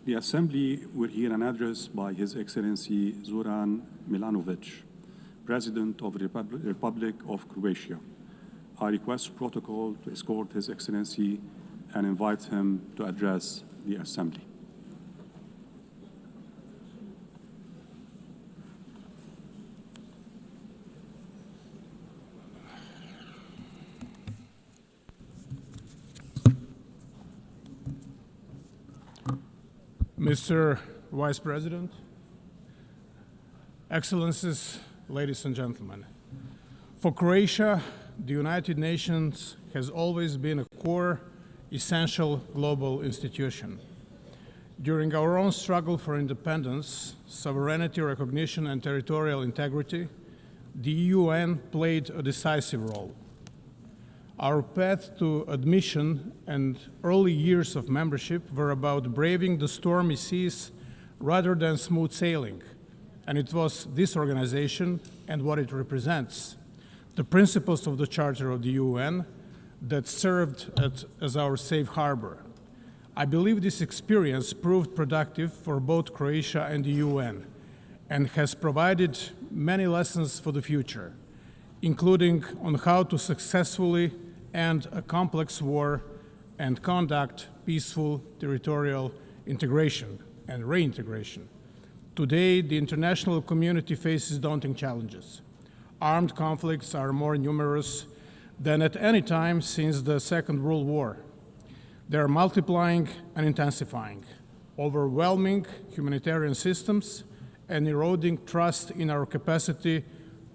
The Assembly will hear an address by His Excellency Zoran Milanović, President of the Republic of Croatia. I request protocol to escort His Excellency and invite him to address the Assembly. Mr. Vice President, Excellencies, ladies and gentlemen, for Croatia, the United Nations has always been a core, essential global institution. During our own struggle for independence, sovereignty, recognition, and territorial integrity, the UN played a decisive role. Our path to admission and early years of membership were about braving the stormy seas rather than smooth sailing. And it was this organization and what it represents, the principles of the Charter of the UN, that served as our safe harbor. I believe this experience proved productive for both Croatia and the UN and has provided many lessons for the future, including on how to successfully end a complex war and conduct peaceful territorial integration and reintegration. Today, the international community faces daunting challenges. Armed conflicts are more numerous than at any time since the Second World War. They are multiplying and intensifying, overwhelming humanitarian systems and eroding trust in our capacity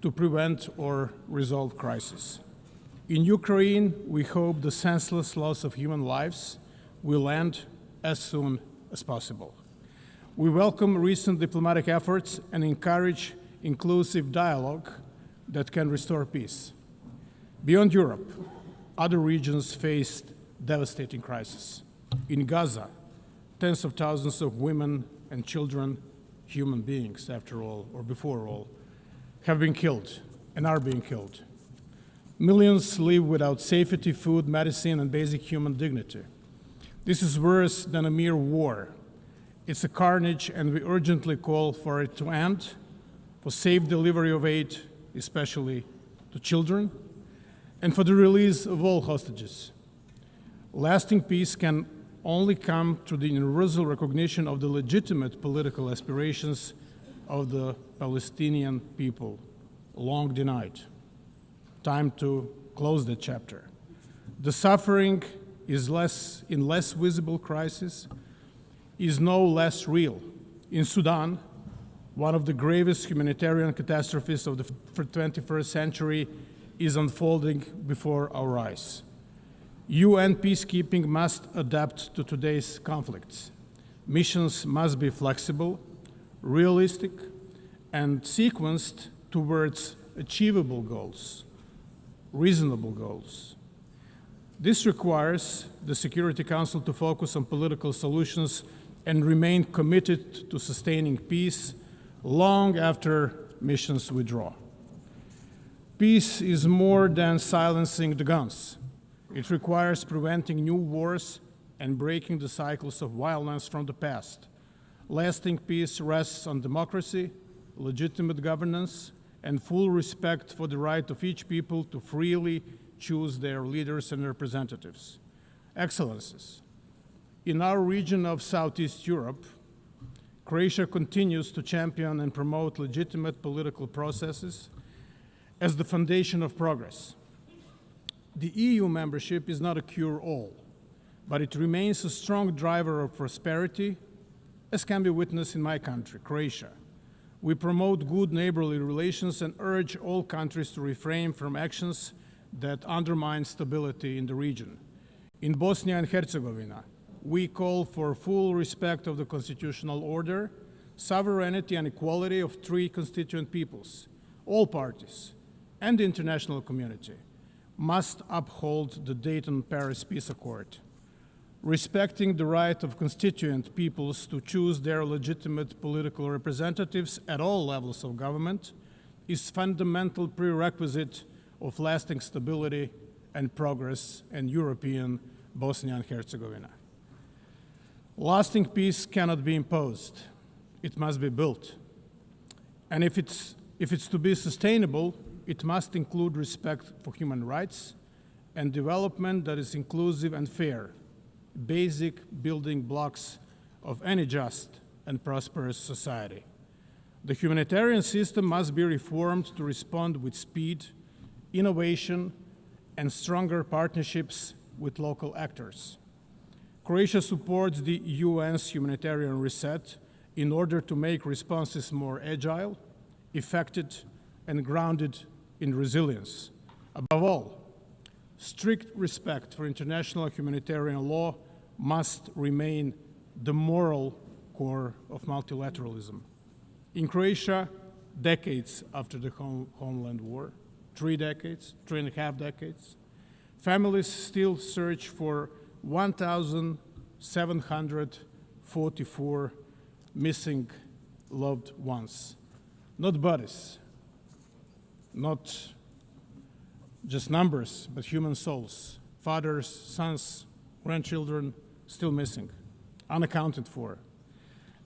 to prevent or resolve crises. In Ukraine, we hope the senseless loss of human lives will end as soon as possible. We welcome recent diplomatic efforts and encourage inclusive dialogue that can restore peace. Beyond Europe, other regions faced devastating crises. In Gaza, tens of thousands of women and children, human beings after all, or before all, have been killed and are being killed. Millions live without safety, food, medicine, and basic human dignity. This is worse than a mere war. It's a carnage, and we urgently call for it to end, for safe delivery of aid, especially to children, and for the release of all hostages. Lasting peace can only come through the universal recognition of the legitimate political aspirations of the Palestinian people, long denied. Time to close the chapter. The suffering is in less visible crisis is no less real. In Sudan, one of the gravest humanitarian catastrophes of the 21st century is unfolding before our eyes. UN peacekeeping must adapt to today's conflicts. Missions must be flexible, realistic, and sequenced towards achievable goals, reasonable goals. This requires the Security Council to focus on political solutions and remain committed to sustaining peace long after missions withdraw. Peace is more than silencing the guns. It requires preventing new wars and breaking the cycles of violence from the past. Lasting peace rests on democracy, legitimate governance, and full respect for the right of each people to freely choose their leaders and representatives. Excellencies, in our region of Southeast Europe, Croatia continues to champion and promote legitimate political processes as the foundation of progress. The EU membership is not a cure-all, but it remains a strong driver of prosperity, as can be witnessed in my country, Croatia. We promote good neighborly relations and urge all countries to refrain from actions that undermine stability in the region. In Bosnia and Herzegovina, we call for full respect of the constitutional order, sovereignty and equality of three constituent peoples. All parties and the international community must uphold the Dayton-Paris Peace Accord. Respecting the right of constituent peoples to choose their legitimate political representatives at all levels of government is fundamental prerequisite of lasting stability and progress in European Bosnia and Herzegovina. Lasting peace cannot be imposed. It must be built. And if it's to be sustainable, it must include respect for human rights and development that is inclusive and fair, basic building blocks of any just and prosperous society. The humanitarian system must be reformed to respond with speed, innovation, and stronger partnerships with local actors. Croatia supports the UN's humanitarian reset in order to make responses more agile, effective, and grounded in resilience. Above all, strict respect for international humanitarian law must remain the moral core of multilateralism. In Croatia, decades after the homeland war, 3 decades, 3.5 decades, families still search for 1,744 missing loved ones. Not bodies, not just numbers, but human souls, fathers, sons, grandchildren still missing, unaccounted for.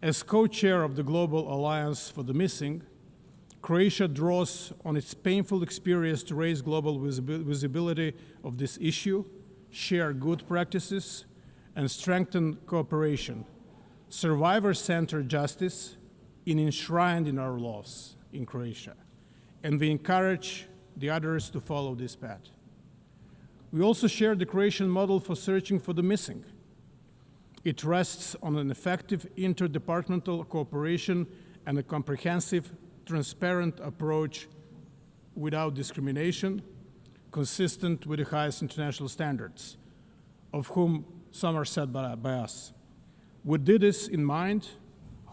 As co-chair of the Global Alliance for the Missing, Croatia draws on its painful experience to raise global visibility of this issue, share good practices, and strengthen cooperation. Survivor-centered justice is enshrined in our laws in Croatia, and we encourage the others to follow this path. We also share the Croatian model for searching for the missing. It rests on an effective interdepartmental cooperation and a comprehensive, transparent approach without discrimination, consistent with the highest international standards, of whom some are set by us. With this in mind,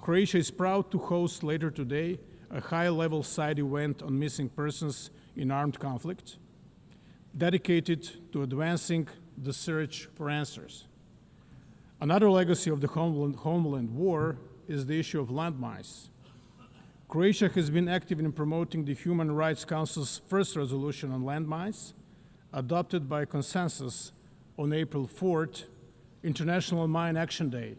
Croatia is proud to host later today a high-level side event on missing persons in armed conflict, dedicated to advancing the search for answers. Another legacy of the homeland war is the issue of landmines. Croatia has been active in promoting the Human Rights Council's first resolution on landmines, adopted by consensus on April 4th, International Mine Action Day.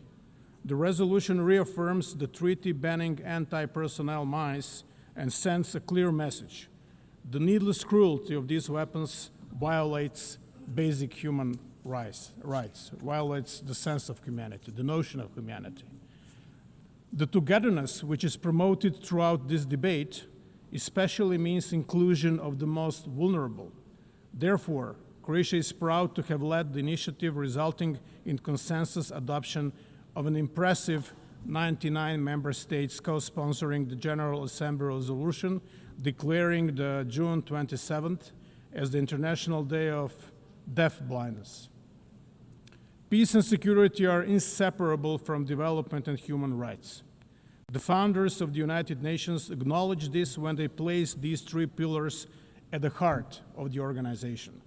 The resolution reaffirms the treaty banning anti-personnel mines and sends a clear message. The needless cruelty of these weapons violates basic human rights, violates the sense of humanity, the notion of humanity. The togetherness which is promoted throughout this debate especially means inclusion of the most vulnerable. Therefore, Croatia is proud to have led the initiative resulting in consensus adoption of an impressive 99 member states co-sponsoring the General Assembly resolution declaring the June 27th as the International Day of Deaf Blindness. Peace and security are inseparable from development and human rights. The founders of the United Nations acknowledged this when they placed these 3 pillars at the heart of the organization.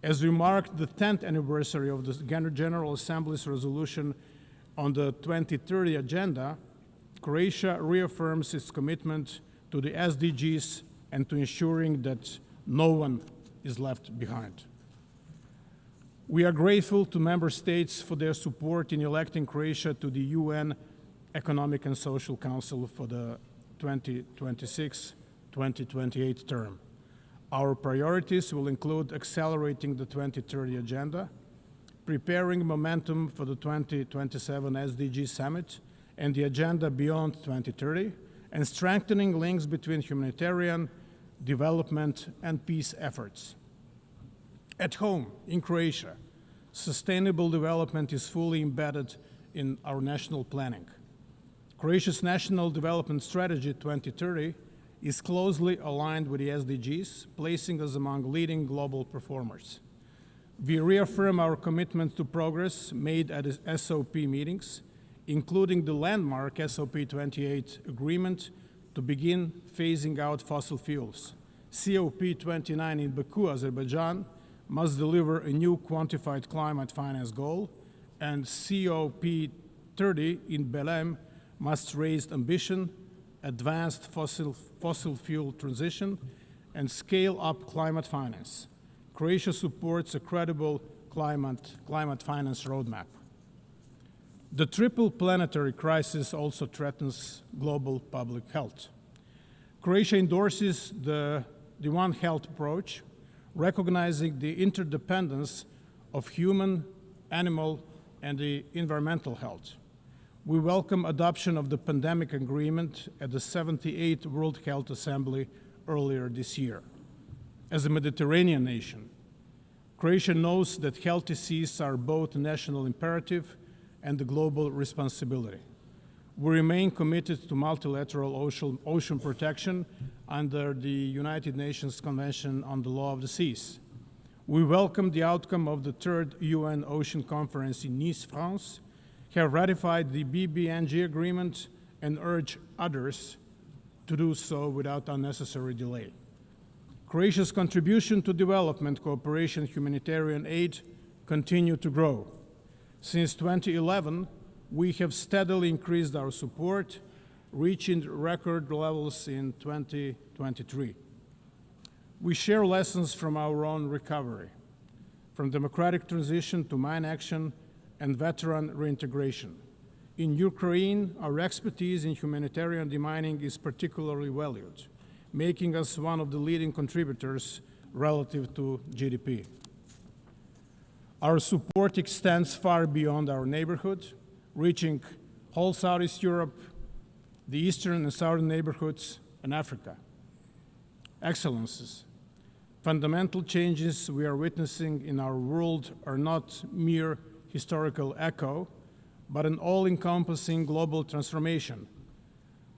As we marked the 10th anniversary of the General Assembly's resolution on the 2030 agenda, Croatia reaffirms its commitment to the SDGs and to ensuring that no one is left behind. We are grateful to member states for their support in electing Croatia to the UN Economic and Social Council for the 2026-2028 term. Our priorities will include accelerating the 2030 agenda, preparing momentum for the 2027 SDG Summit and the agenda beyond 2030, and strengthening links between humanitarian, development, and peace efforts. At home, in Croatia, sustainable development is fully embedded in our national planning. Croatia's National Development Strategy 2030 is closely aligned with the SDGs, placing us among leading global performers. We reaffirm our commitment to progress made at SOP meetings, including the landmark SOP 28 agreement to begin phasing out fossil fuels. COP 29 in Baku, Azerbaijan, must deliver a new quantified climate finance goal, and COP 30 in Belém must raise ambition, advance fossil fuel transition, and scale up climate finance. Croatia supports a credible climate finance roadmap. The triple planetary crisis also threatens global public health. Croatia endorses the One Health approach, recognizing the interdependence of human, animal, and the environmental health. We welcome adoption of the pandemic agreement at the 78th World Health Assembly earlier this year. As a Mediterranean nation, Croatia knows that healthy seas are both a national imperative and a global responsibility. We remain committed to multilateral ocean protection under the United Nations Convention on the Law of the Seas. We welcome the outcome of the third UN Ocean Conference in Nice, France, have ratified the BBNG agreement, and urge others to do so without unnecessary delay. Croatia's contribution to development cooperation and humanitarian aid continue to grow. Since 2011, we have steadily increased our support, reaching record levels in 2023. We share lessons from our own recovery, from democratic transition to mine action and veteran reintegration. In Ukraine, our expertise in humanitarian demining is particularly valued, making us one of the leading contributors relative to GDP. Our support extends far beyond our neighborhood, reaching whole Southeast Europe, the eastern and southern neighborhoods, and Africa. Excellencies, fundamental changes we are witnessing in our world are not mere historical echo, but an all-encompassing global transformation.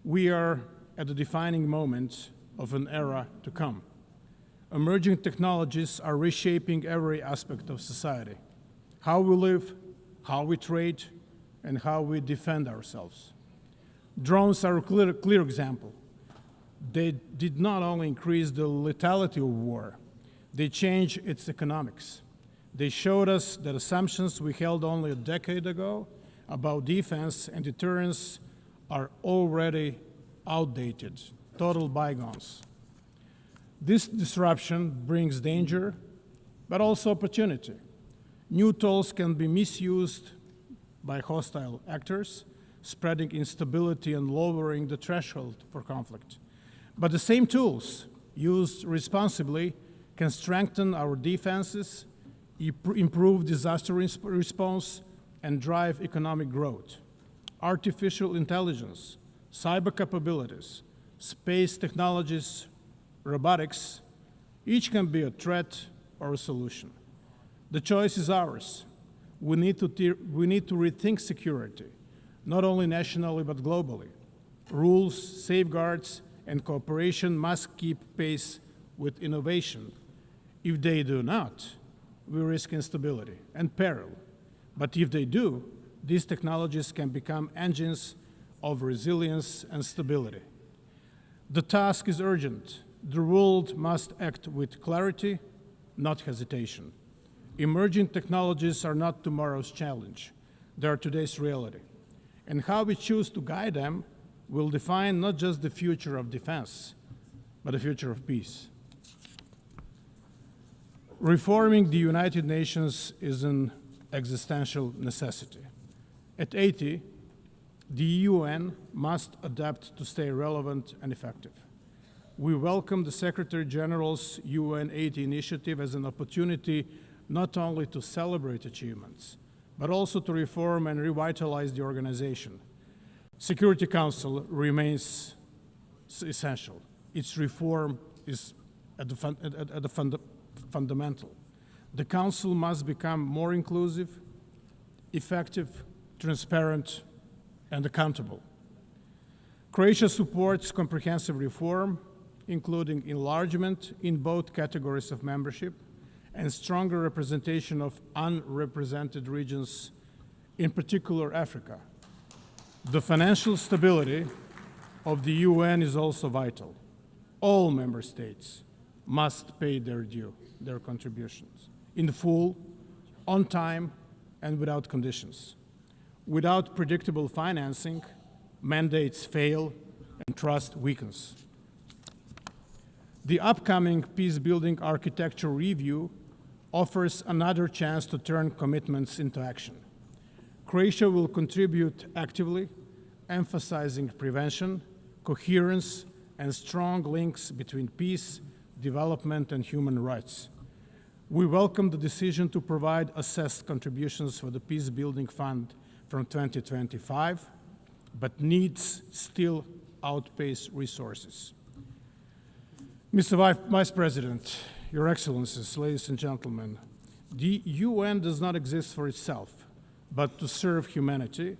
We are at the defining moment of an era to come. Emerging technologies are reshaping every aspect of society: how we live, how we trade, and how we defend ourselves. Drones are a clear example. They did not only increase the lethality of war, they changed its economics. They showed us that assumptions we held only a decade ago about defense and deterrence are already outdated, total bygones. This disruption brings danger, but also opportunity. New tools can be misused by hostile actors, spreading instability and lowering the threshold for conflict. But the same tools, used responsibly, can strengthen our defenses, improve disaster response, and drive economic growth. Artificial intelligence, cyber capabilities, space technologies, robotics, each can be a threat or a solution. The choice is ours. We need to rethink security, not only nationally but globally. Rules, safeguards, and cooperation must keep pace with innovation. If they do not, we risk instability and peril. But if they do, these technologies can become engines of resilience and stability. The task is urgent. The world must act with clarity, not hesitation. Emerging technologies are not tomorrow's challenge. They are today's reality. And how we choose to guide them will define not just the future of defense, but the future of peace. Reforming the United Nations is an existential necessity. At 80, the UN must adapt to stay relevant and effective. We welcome the Secretary General's UN 80 initiative as an opportunity not only to celebrate achievements, but also to reform and revitalize the organization. Security Council remains essential. Its reform is at the fundamental. The Council must become more inclusive, effective, transparent, and accountable. Croatia supports comprehensive reform, including enlargement in both categories of membership and stronger representation of unrepresented regions, in particular Africa. The financial stability of the UN is also vital. All member states must pay their due, their contributions, in full, on time, and without conditions. Without predictable financing, mandates fail and trust weakens. The upcoming peace-building architecture review offers another chance to turn commitments into action. Croatia will contribute actively, emphasizing prevention, coherence, and strong links between peace, development, and human rights. We welcome the decision to provide assessed contributions for the Peace Building Fund from 2025, but needs still outpace resources. Mr. Vice President, Your Excellencies, ladies and gentlemen, the UN does not exist for itself, but to serve humanity,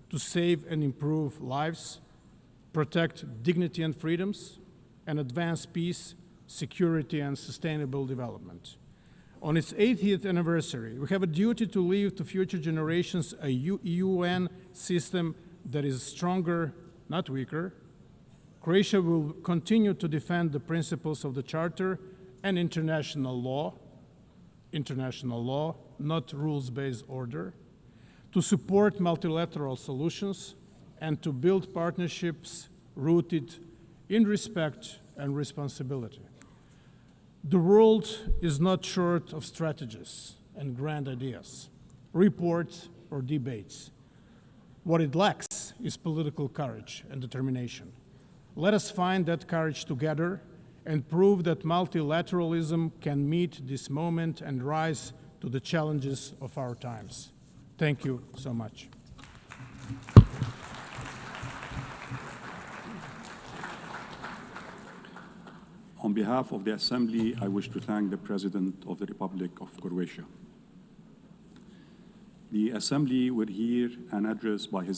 to save and improve lives, protect dignity and freedoms, and advance peace, security, and sustainable development. On its 80th anniversary, we have a duty to leave to future generations a UN system that is stronger, not weaker. Croatia will continue to defend the principles of the Charter and international law, not rules-based order, to support multilateral solutions, and to build partnerships rooted in respect and responsibility. The world is not short of strategies and grand ideas, reports, or debates. What it lacks is political courage and determination. Let us find that courage together and prove that multilateralism can meet this moment and rise to the challenges of our times. Thank you so much. On behalf of the Assembly, I wish to thank the President of the Republic of Croatia. The Assembly will hear an address by His